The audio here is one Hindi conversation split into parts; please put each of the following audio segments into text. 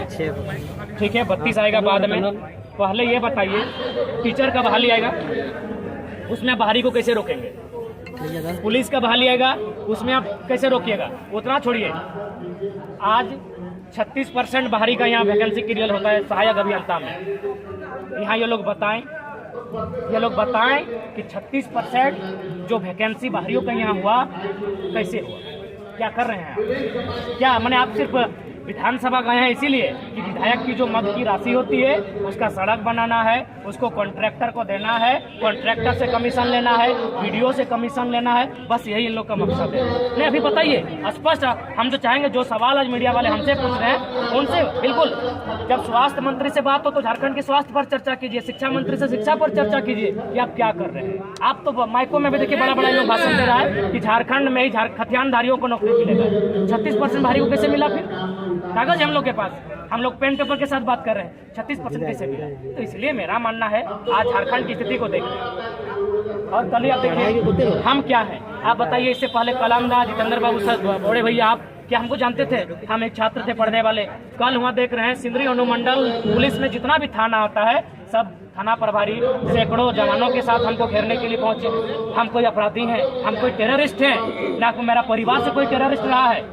ठीक है 32 आएगा बाद में। पहले ये बताइए टीचर का बहाली आएगा, उसमें बाहरी को कैसे रोकेंगे? पुलिस का बहाली आएगा, उसमें आप कैसे रोकिएगा? उतना छोड़िए, आज 36% बाहरी का यहाँ वैकेंसी क्लियर होता है सहायक अभियंता में। यहाँ ये लोग बताएं कि 36% जो वैकेंसी बाहरियों का यहाँ हुआ कैसे हुआ, क्या कर रहे हैं आप? क्या मैंने आप सिर्फ विधानसभा गए हैं इसीलिए कि विधायक की जो मद की राशि होती है उसका सड़क बनाना है, उसको कॉन्ट्रैक्टर को देना है, कॉन्ट्रैक्टर से कमीशन लेना है, वीडियो से कमीशन लेना है, बस यही इन लोग का मकसद है। नहीं अभी बताइए स्पष्ट, हम जो चाहेंगे जो सवाल आज मीडिया वाले हमसे पूछ रहे हैं उनसे बिल्कुल, जब स्वास्थ्य मंत्री से बात हो तो झारखंड के स्वास्थ्य पर चर्चा कीजिए, शिक्षा मंत्री से शिक्षा पर चर्चा कीजिए कि आप क्या कर रहे हैं। आप तो माइकों में भी देखिए बड़ा बड़ा लोग भाषण दे रहा है कि झारखंड में ही खतियानधारियों को नौकरी मिलेगा। 36% बाहरी को कैसे मिला? फिर कागज हम लोग के पास, हम लोग पेन पेपर के साथ बात कर रहे हैं, 36% कैसे मिला? तो इसलिए मेरा मानना है आज झारखंड की स्थिति को देखिए और कल आप देखिए हम क्या है। आप बताइए, इससे पहले कलामदा जितेंद्र बाबू सर बड़े भैया, आप क्या हमको जानते थे? हम एक छात्र थे पढ़ने वाले। कल वहाँ देख रहे हैं सिंदरी अनुमंडल पुलिस में जितना भी थाना आता है सब थाना प्रभारी सैकड़ों जवानों के साथ हमको घेरने के लिए पहुंचे। हम कोई अपराधी हैं? हम कोई टेररिस्ट हैं? ना मेरा परिवार से कोई टेररिस्ट रहा है।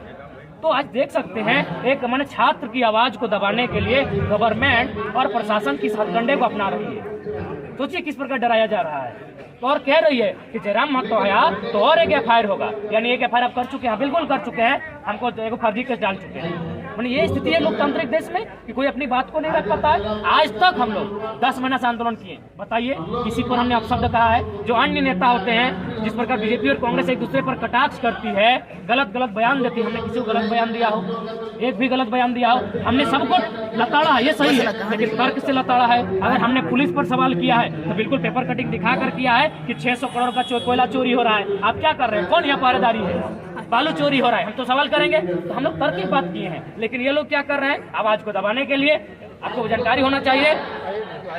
तो आज देख सकते हैं एक मैंने छात्र की आवाज को दबाने के लिए गवर्नमेंट और प्रशासन की हथकंडे को अपना रही है। सोचिए किस प्रकार डराया जा रहा है। तो और कह रही है कि जयराम महतो आया तो और एक FIR होगा, यानी एक FIR आप कर चुके हैं? बिल्कुल कर चुके हैं, हमको एक फर्जी केस डाल चुके हैं। मैंने ये स्थिति है लोकतांत्रिक देश में कि कोई अपनी बात को नहीं रख पाता है। आज तक हम लोग 10 महीना से आंदोलन किए, बताइए किसी पर हमने अपशब्द कहा है? जो अन्य नेता होते हैं जिस प्रकार बीजेपी और कांग्रेस एक दूसरे पर कटाक्ष करती है, गलत बयान देती है, हमने किसी को गलत बयान दिया हो? एक भी गलत बयान दिया हो? हमने सबको लताड़ा, ये सही है, लेकिन तर्क से लताड़ा है। अगर हमने पुलिस पर सवाल किया है तो बिल्कुल पेपर कटिंग दिखा कर किया है कि 600 करोड़ का कोयला चोरी हो रहा है। आप क्या कर रहे हैं? कौन यहाँ पहरेदारी है? बालू चोरी हो रहा है, हम तो सवाल करेंगे। तो हम लोग तर्क की बात किए हैं, लेकिन ये लोग क्या कर रहे हैं? आवाज को दबाने के लिए। आपको जानकारी होना चाहिए,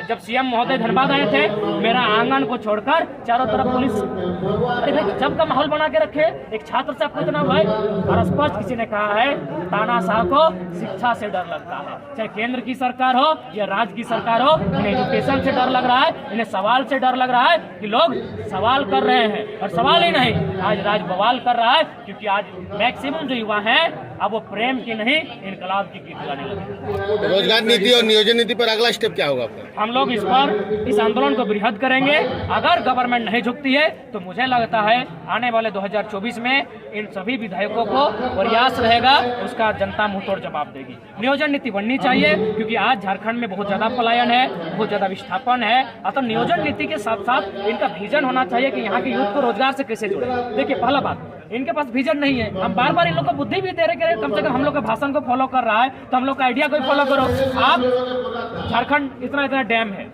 जब CM महोदय धनबाद आए थे, मेरा आंगन को छोड़कर चारों तरफ पुलिस, अरे भाई सबका माहौल बना के रखे। एक छात्र से आपको इतना भाई, और स्पष्ट किसी ने कहा है तानाशाह को शिक्षा से डर लगता है, चाहे केंद्र की सरकार हो या राज्य की सरकार हो, इन्हें एजुकेशन से डर लग रहा है, इन्हें सवाल से डर लग रहा है कि लोग सवाल कर रहे हैं। और सवाल ही नहीं, आज राज बवाल कर रहा है, क्योंकि आज मैक्सिमम जो युवा है अब वो प्रेम की नहीं इनकलाब की गीत गाने लगे। रोजगार नीति और नियोजन नीति पर अगला स्टेप क्या होगा आपका? हम लोग इस आंदोलन को बृहद करेंगे। अगर गवर्नमेंट नहीं झुकती है तो मुझे लगता है आने वाले 2024 में इन सभी विधायकों को प्रयास रहेगा, उसका जनता मुंहतोड़ जवाब देगी। नियोजन नीति बननी चाहिए, क्योंकि आज झारखंड में बहुत ज्यादा पलायन है, बहुत ज्यादा विस्थापन है। अतः नियोजन नीति के साथ साथ इनका विजन होना चाहिए कि यहाँ के यूथ को रोजगार से कैसे जोड़े। देखिए पहला बात, इनके पास विजन नहीं है। हम बार बार इन लोग को बुद्धि भी दे रहे हैं, कम से कम हम लोग के भाषण को फॉलो कर रहा है तो हम लोग का आइडिया को फॉलो करो। आप झारखंड इतना डैम है,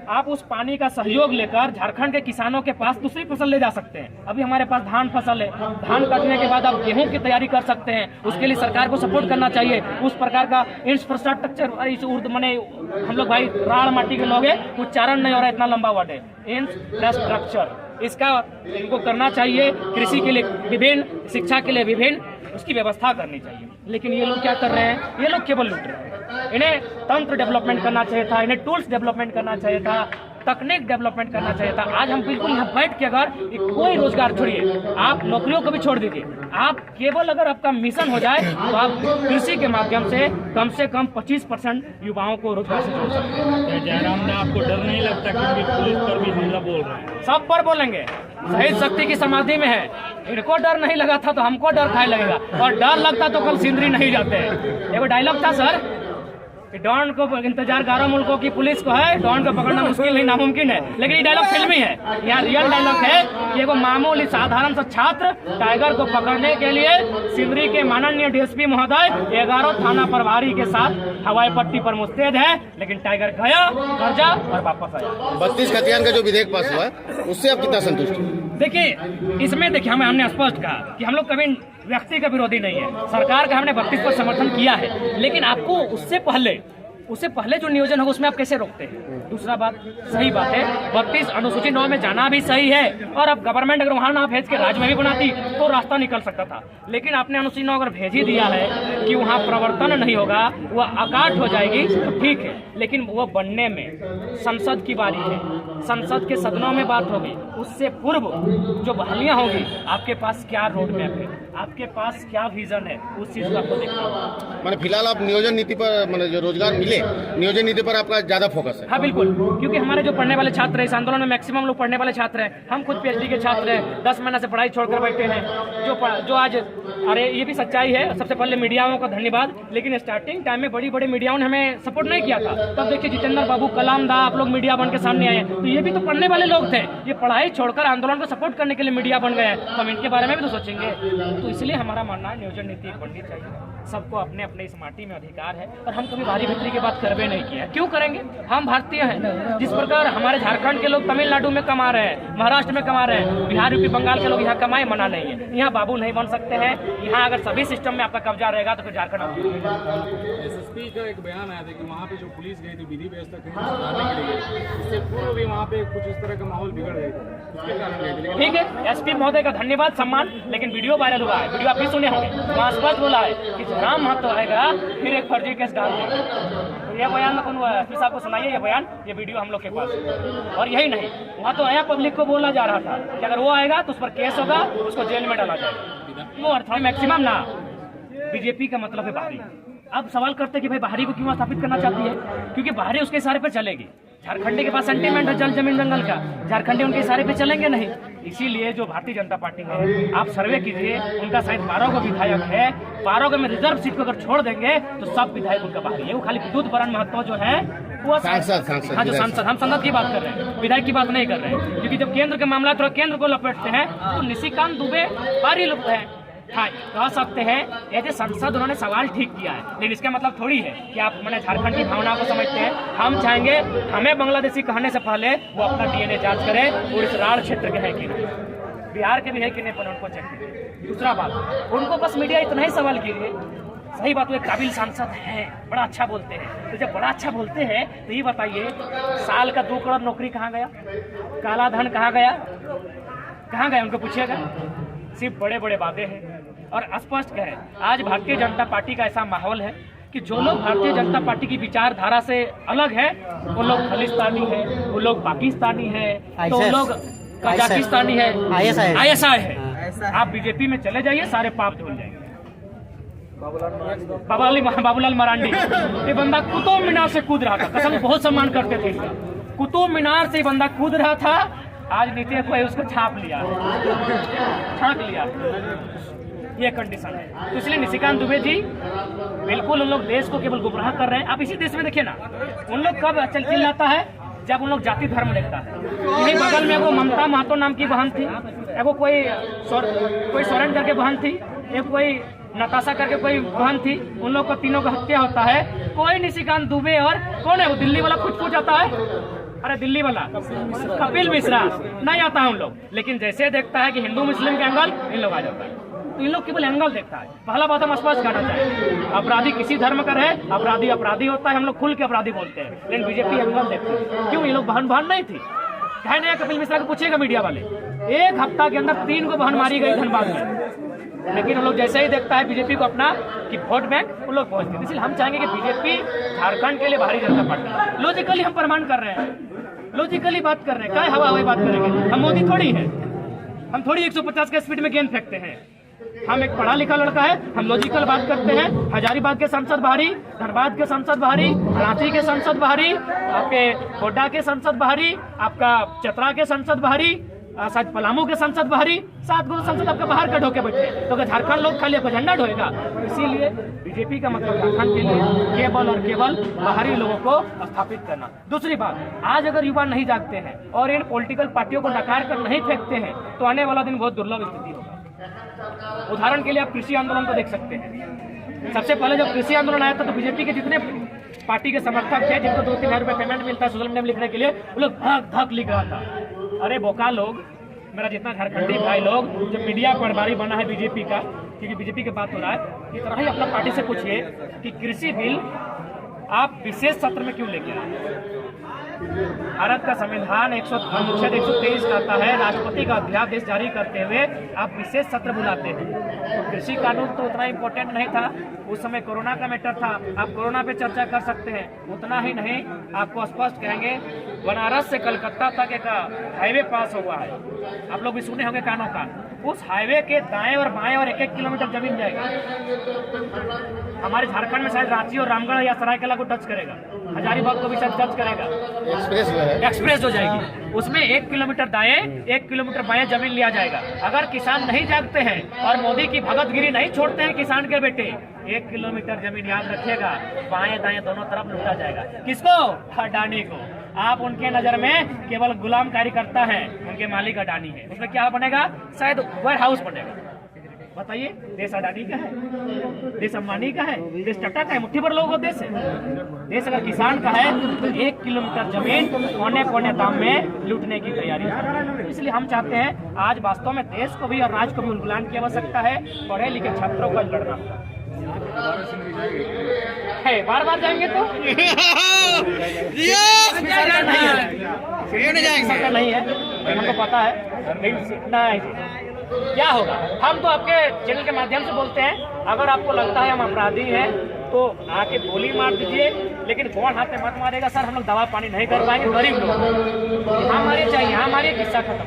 आप उस पानी का सहयोग लेकर झारखंड के किसानों के पास दूसरी फसल ले जा सकते हैं। अभी हमारे पास धान फसल है, धान काटने के बाद आप गेहूं की तैयारी कर सकते हैं। उसके लिए सरकार को सपोर्ट करना चाहिए। उस प्रकार का इंफ्रास्ट्रक्चर, इस उर्द मने हम लोग भाई राड़ माटी के लोग हैं, उच्चारण नहीं हो रहा, इतना लंबा वर्ड है, इंफ्रास्ट्रक्चर, इसका इनको करना चाहिए। कृषि के लिए विभिन्न, शिक्षा के लिए विभिन्न, उसकी व्यवस्था करनी चाहिए। लेकिन ये लोग क्या कर रहे हैं? ये लोग केवल लूट रहे हैं। इन्हें तंत्र डेवलपमेंट करना चाहिए था, इन्हें टूल्स डेवलपमेंट करना चाहिए था, तकनीक डेवलपमेंट करना चाहिए था। आज हम बिल्कुल यहाँ बैठ के अगर कोई रोजगार छोड़िए, आप नौकरियों को भी छोड़ दीजिए, आप केवल अगर आपका मिशन हो जाए तो आप कृषि के माध्यम से कम 25% युवाओं को रोजगार से जोड़ सकते हैं। जयराम ने आपको डर नहीं लगता क्योंकि पुलिस पर भी हमला बोल रहे हैं? सब पर बोलेंगे, शहीद शक्ति की समाधि में है। इनको डर नहीं लगा था तो हमको डर खाए लगेगा, और डर लगता तो कल सिंदरी नहीं जाते। एगो डायलॉग था सर कि डॉन को इंतजार 11 मुल्कों की पुलिस को है, डॉन को पकड़ना मुश्किल नहीं नामुमकिन है। लेकिन ये डायलॉग फिल्मी है, यहाँ रियल डायलॉग है कि एगो मामूली साधारण सा छात्र टाइगर को पकड़ने के लिए सिंदरी के माननीय DSP महोदय 11 थाना प्रभारी के साथ हवाई पट्टी पर मुस्तैद है, लेकिन टाइगर गया, कर्जा और वापस आया। 32 खतियान का जो विधेयक पास हुआ है उससे आप कितना संतुष्ट हैं? देखिए इसमें देखिए हमने स्पष्ट कहा कि हम लोग कभी व्यक्ति का विरोधी नहीं है। सरकार का हमने 32 पर समर्थन किया है, लेकिन आपको उससे पहले उससे पहले जो नियोजन होगा उसमें आप कैसे रोकते हैं? दूसरा बात, सही बात है 32 अनुसूची 9 में जाना भी सही है, और अब गवर्नमेंट अगर वहां ना भेज के राज्य में भी बनाती तो रास्ता निकल सकता था। लेकिन आपने अनुसूची 9 अगर भेज ही दिया है कि वहाँ प्रवर्तन नहीं होगा, वह अकाट हो जाएगी, तो ठीक है। लेकिन वो बनने में संसद की बारी है, संसद के सदनों में बात होगी। उससे पूर्व जो बहालियाँ होगी, आपके पास क्या रोड मैप है, आपके पास क्या विजन है, उस चीज को आपको देखना होगा। मैंने फिलहाल आप नियोजन नीति पर, मतलब जो रोजगार मिले नियोजन नीति पर आपका ज्यादा फोकस है? हाँ बिल्कुल, क्योंकि हमारे जो पढ़ने वाले छात्र हैं, इस आंदोलन में मैक्सिमम लोग पढ़ने वाले छात्र हैं। हम खुद पीएचडी के छात्र हैं, 10 महीने से पढ़ाई छोड़कर बैठे हैं। जो आज, अरे ये भी सच्चाई है, सबसे पहले मीडियाओं का धन्यवाद। लेकिन स्टार्टिंग टाइम में बड़ी बड़ी मीडियाओं ने हमें सपोर्ट नहीं किया था। तब देखिए जितेंद्र बाबू, कलाम दा, आप लोग मीडिया बन के सामने आए, तो ये भी तो पढ़ने वाले लोग थे। ये पढ़ाई छोड़कर आंदोलन को सपोर्ट करने के लिए मीडिया बन गए हैं, तो हम इनके बारे में भी तो सोचेंगे। तो इसलिए हमारा मानना है नियोजन नीति बननी चाहिए। सबको अपने अपने इस माटी में अधिकार है, और हम कभी भारी भीतरी की बात करवे नहीं किया। क्यों करेंगे? हम भारतीय हैं। जिस प्रकार हमारे झारखंड के लोग तमिलनाडु में कमा रहे हैं, महाराष्ट्र में कमा रहे हैं, बिहार, यूपी, बंगाल के लोग यहाँ कमाए, मना नहीं है। यहाँ बाबू नहीं बन सकते हैं। यहाँ अगर सभी सिस्टम में आपका कब्जा रहेगा तो फिर झारखंड एसएसपी का एक बयान आया था कि वहाँ पे जो पुलिस गई थी विधि व्यवस्था कहीं सुधारने के लिए, इससे पूर्व भी वहाँ पे कुछ इस तरह का माहौल बिगड़ गया था, उसके कारण गए थे। लेकिन ठीक है, एसपी महोदय का धन्यवाद, सम्मान। लेकिन वीडियो वायरल हुआ है, वीडियो आप भी सुने होंगे, वहाँ स्पष्ट बोला है कि राम महतो आएगा फिर एक फर्जी केस डाल देंगे। तो यह बयान एसपी साहब को सुनाइए, ये बयान, ये वीडियो हम लोग के पास है। और यही नहीं, वहाँ तो नया पब्लिक को बोला जा रहा था कि अगर वो आएगा तो उस पर केस होगा, उसको जेल में डाला जाएगा। वो अर्थ मैक्सिमम ना, बीजेपी का मतलब है बाहरी। अब सवाल करते कि भाई बाहरी को क्यों स्थापित करना चाहती है? क्योंकि बाहरी उसके इशारे पर चलेगी। झारखंडी के पास सेंटीमेंट है जल जमीन जंगल का, झारखंडी उनके इशारे पे चलेंगे नहीं। इसीलिए जो भारतीय जनता पार्टी है, आप सर्वे कीजिए, उनका शायद 12 को विधायक है, 12 में रिजर्व सीट को अगर छोड़ देंगे तो सब विधायक उनका बाहरी है। वो खाली विद्युत बरण महत्व जो है वो सांसद, हाँ जो सांसद, हम संसद की बात कर रहे हैं, विधायक की बात नहीं कर रहे हैं। क्योंकि जब केंद्र के मामला थोड़ा केंद्र को लपेटते हैं तो निशिकांत दुबे बाहरी लोग हैं। हाँ, कह सकते हैं ये जो संसद उन्होंने सवाल ठीक किया है, लेकिन इसका मतलब थोड़ी है कि आप मैंने झारखंड की भावना को समझते हैं। हम चाहेंगे हमें बांग्लादेशी कहने से पहले वो अपना डीएनए जांच करें और इस राढ़ क्षेत्र के है कि नहीं, बिहार के भी है कि नहीं, पर उनको चेक कीजिए। दूसरा बात, उनको बस मीडिया इतना ही सवाल कीजिए, सही बात, वो एक काबिल सांसद है, बड़ा अच्छा बोलते हैं। तो जब बड़ा अच्छा बोलते हैं तो ये बताइए, साल का 2 करोड़ नौकरी कहाँ गया, काला धन कहाँ गया, कहाँ गया, उनको पूछिएगा। सिर्फ बड़े बड़े वादे हैं और स्पष्ट है। आज भारतीय जनता पार्टी का ऐसा माहौल है कि जो लोग भारतीय जनता पार्टी की विचारधारा से अलग है, वो लोग खालिस्तानी है, वो लोग पाकिस्तानी है, तो वो लोग कजाकिस्तानी है, ISI है। आप बीजेपी में चले जाइए, सारे पाप धुल जाएंगे। बाबूलाल मरांडी, ये बंदा कुतुब मीनार से कूद रहा था, कसम बहुत सम्मान करते थे इसका। कुतुब मीनार से बंदा कूद रहा था, आज नीतीश को उसको छाप लिया, ये कंडीशन है। तो इसलिए निशिकांत दुबे जी बिल्कुल उन लोग देश को केवल गुमराह कर रहे हैं। आप इसी देश में देखिए ना, उन लोग कब चिल्लाता है जब उन लोग जाति धर्म देखता है। यही बगल में वो ममता महतो नाम की बहन थी, एगो कोई सोरेन करके बहन थी, एक कोई नताशा करके कोई बहन थी, उन लोग को तीनों का हत्या होता है। कोई निशिकांत दुबे और कौन है वो दिल्ली वाला कुछ जाता है, अरे दिल्ली वाला कपिल मिश्रा नहीं आता है उन लोग। लेकिन जैसे देखता है कि हिंदू मुस्लिम के एंगल, इन लोग आ जाता है। तो इन लोग केवल एंगल देखता है। पहला बात हम स्पष्ट करना चाहिए, अपराधी किसी धर्म का रहे, अपराधी अपराधी होता है, हम लोग खुल के अपराधी बोलते हैं। लेकिन बीजेपी एंगल देखती है। क्यों? ये लोग बहन नहीं थी, कहे नहीं। कपिल मिश्रा को पूछेगा मीडिया वाले, 1 हफ्ता के अंदर 3 को बहन मारी गई धनबाद में। लेकिन उन लोग जैसे ही देखता है बीजेपी को अपना कि वोट बैंक, उन लोग पहुंचते हैं। इसलिए हम चाहेंगे कि बीजेपी झारखंड के लिए भारतीय जनता पार्टी, लॉजिकली हम प्रमाण कर रहे हैं, लॉजिकली बात कर रहे हैं, क्या हवा हवाई बात करेंगे? हम मोदी थोड़ी है, हम थोड़ी 150 के स्पीड में गेंद फेंकते हैं। हम एक पढ़ा लिखा लड़का है, हम लॉजिकल बात करते हैं। हजारीबाग के संसद बाहरी, धनबाद के संसद बाहरी, रांची के संसद बाहरी, आपके गोड्डा के संसद बाहरी, आपका चतरा के संसद बाहरी, शायद पलामू के संसद बाहरी, 7 गो संसद आपका बाहर का ढोके बैठे। तो अगर झारखंड लोग खाली आपका झंडा ढोएगा, इसीलिए बीजेपी का मतलब झारखंड के लिए केवल और केवल बाहरी लोगों को स्थापित करना। दूसरी बात, आज अगर युवा नहीं जागते हैं और इन पॉलिटिकल पार्टियों को नकार कर नहीं फेंकते हैं तो आने वाला दिन बहुत दुर्लभ स्थिति होगा। उदाहरण के लिए आप कृषि आंदोलन को देख सकते हैं। सबसे पहले जब कृषि आंदोलन आया था तो बीजेपी के जितने पार्टी के समर्थक थे, जिनको 2-3 हज़ार रुपये पेमेंट मिलता है सोशल मीडिया में लिखने के लिए, वो लोग धक धक लिख रहा था। अरे बोका लोग, मेरा जितना झारखंडी भाई लोग, जब मीडिया पर बारी बना है बीजेपी का, क्योंकि बीजेपी की बात हो रहा है, इतना ही अपना पार्टी से पूछिए कि कृषि बिल आप विशेष सत्र में क्यों लेके आए? भारत का संविधान अनुच्छेद 123 कहता है राष्ट्रपति का अध्यादेश जारी करते हुए आप विशेष सत्र बुलाते हैं। तो कृषि कानून तो उतना इम्पोर्टेंट नहीं था, उस समय कोरोना का मैटर था, आप कोरोना पे चर्चा कर सकते हैं। उतना ही नहीं, आपको स्पष्ट कहेंगे बनारस से कलकत्ता तक एक हाईवे पास हुआ है, आप लोग भी सुने होंगे कानों का। उस हाईवे के दाएं और बाएं और 1-1 किलोमीटर जमीन जाएगी। हमारे झारखंड में शायद रांची और रामगढ़ या सरायकेला को टच करेगा, हजारीबाग को भी शायद टच करेगा, एक्सप्रेस हो जाएगी। उसमें 1 किलोमीटर दाएं 1 किलोमीटर बाएं जमीन लिया जाएगा। अगर किसान नहीं जागते हैं और मोदी की भगतगिरी नहीं छोड़ते हैं किसान के बेटे, 1 किलोमीटर जमीन याद रखिएगा बाएं दाएं दोनों तरफ लूटा जाएगा। किसको? अडानी को। आप उनके नजर में केवल गुलाम कार्यकर्ता हैं, उनके मालिक अडानी है। उसमें क्या बनेगा? शायद वेयर हाउस बनेगा। बताइए, देश अडानी का है, देश अंबानी का है, देश टाटा का है, मुट्ठी भर लोगों का देश है। देश अगर किसान का है तो 1 किलोमीटर जमीन पौने दाम में लूटने की तैयारी है। इसलिए हम चाहते हैं आज वास्तव में देश को भी और राज्य को भी उन्मूलन की आवश्यकता है। पढ़े लिखे छात्रों को लड़ना है, बार बार जाएंगे तो नहीं है, हमको पता है, लेकिन सीखना है। क्या होगा? हम तो आपके चैनल के माध्यम से बोलते हैं, अगर आपको लगता है हम अपराधी हैं तो आके गोली मार दीजिए, लेकिन फोन हाथ में मत मारेगा। सर हम लोग दवा पानी नहीं कर पाएंगे, गरीब लोग, हमारे चाहिए, हमारे किस्सा खत्म।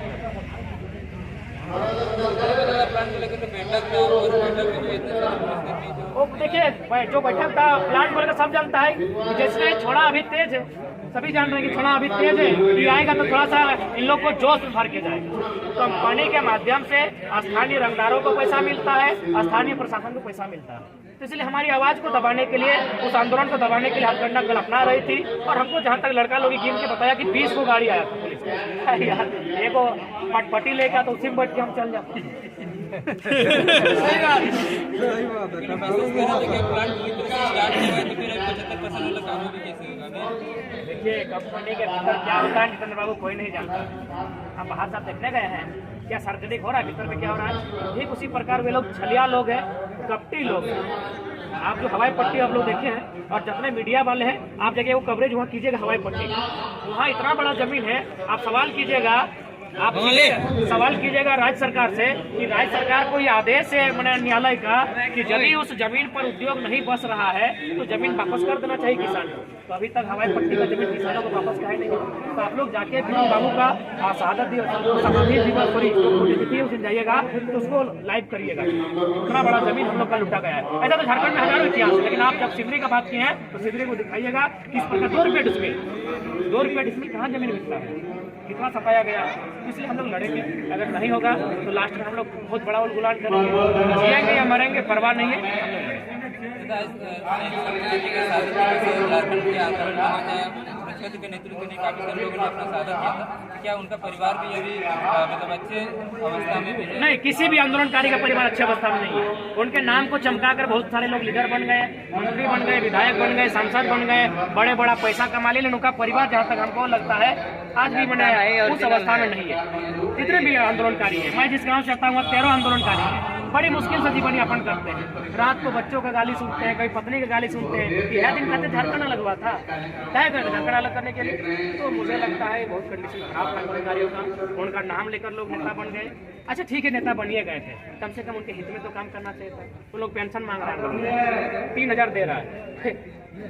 वो देखिए, जो बैठक था प्लान बोलकर सब जानता है कि जैसे छोड़ा अभी तेज है, सभी जान रहे हैं कि छोड़ा अभी तेज है, ये आएगा तो थोड़ा सा इन लोग को जोश में भर के जाएगा। कंपनी के माध्यम से स्थानीय रंगदारों को पैसा मिलता है, स्थानीय प्रशासन को पैसा मिलता है। तो इसलिए हमारी आवाज को दबाने के लिए, उस आंदोलन को दबाने के लिए हथकंडा कल अपना रही थी। और हमको जहाँ तक लड़का लोग गिन के बताया कि 20 को गाड़ी आया था पुलिस का। यार एगो पटपटी लेकर तो उसी में बैठ के हम चल जाते। देखिए, कंपनी के भीतर क्या होता है जितेंद्र बाबू कोई नहीं जानता। हम बाहर साहब देखने गए हैं, क्या सार्वजनिक हो रहा है, भीतर में क्या हो रहा है। ठीक उसी प्रकार वे लोग छलिया लोग हैं, कपटी लोग हैं। आप जो हवाई पट्टी आप लोग देखे हैं और जितने मीडिया वाले हैं, आप जगह वो कवरेज वहाँ कीजिएगा हवाई पट्टी, वहाँ इतना बड़ा जमीन है। आप सवाल कीजिएगा, आप सवाल कीजिएगा राज्य सरकार से कि राज्य सरकार को ये आदेश है न्यायालय का कि यदि उस जमीन पर उद्योग नहीं बस रहा है तो जमीन वापस कर देना चाहिए किसान को। तो अभी तक हवाई पट्टी का जमीन किसानों को वापस काहे नहीं है? तो आप लोग जाके विनोद बाबू का शहादत दिवस समाधि दिवस उस दिन जाइएगा तो उसको लाइव करिएगा। इतना बड़ा जमीन हम लोग का लूटा गया है। ऐसा तो झारखंड में हजारों इतिहास है, लेकिन आप जब सिमरी का बात किए हैं तो सिमरी को दिखाइएगा किस प्रकार 2 रुपये डिसमिल 2 रुपये डिसमिल कहाँ जमीन मिलता है, कितना सताया गया। इसलिए हम लोग लड़ेंगे, अगर नहीं होगा तो लास्ट में हम लोग बहुत बड़ा उलगुलान करेंगे, जिएंगे या मरेंगे परवाह नहीं है। राष्ट्रपति के नेतृत्व में काफी सारे लोगों ने अपना स्वागत किया था। क्या उनका परिवार भी अभी मतलब अच्छे अवस्था में भी है? नहीं, किसी भी आंदोलनकारी का परिवार अच्छी अवस्था में नहीं है। उनके नाम को चमकाकर बहुत सारे लोग लीडर बन गए, मंत्री बन गए, विधायक बन गए, सांसद बन गए, बड़े बड़ा पैसा कमा ले, लेकिन उनका परिवार जहाँ तक हमको लगता है आज भी मैंने उस अवस्था में नहीं है। जितने भी आंदोलनकारी है, मैं जिस गाँव से आता हूँ 13 आंदोलनकारी है, बड़ी मुश्किल से जीवन यापन करते हैं। रात को बच्चों का गाली सुनते हैं, कभी पत्नी का गाली सुनते हैं। यह दिन कहते झारखंड अलग हुआ था, तय कर झारखंड अलग करने के लिए। तो मुझे लगता है बहुत कंडीशन खराब था आंदोलनकारियों का, उनका नाम लेकर लोग नेता बन गए। अच्छा ठीक है, नेता बनिए गए थे, कम से कम उनके हित में तो काम करना चाहिए था। तो लोग पेंशन मांग रहे हैं, 3000 दे रहा है।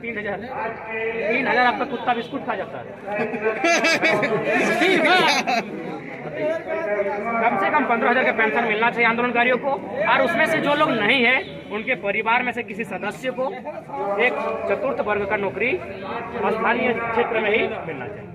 3000 आपका कुत्ता बिस्कुट खा जाता है। कम से कम 15,000 का पेंशन मिलना चाहिए आंदोलनकारियों को। और उसमें से जो लोग नहीं है उनके परिवार में से किसी सदस्य को एक चतुर्थ वर्ग का नौकरी स्थानीय क्षेत्र में ही मिलना चाहिए।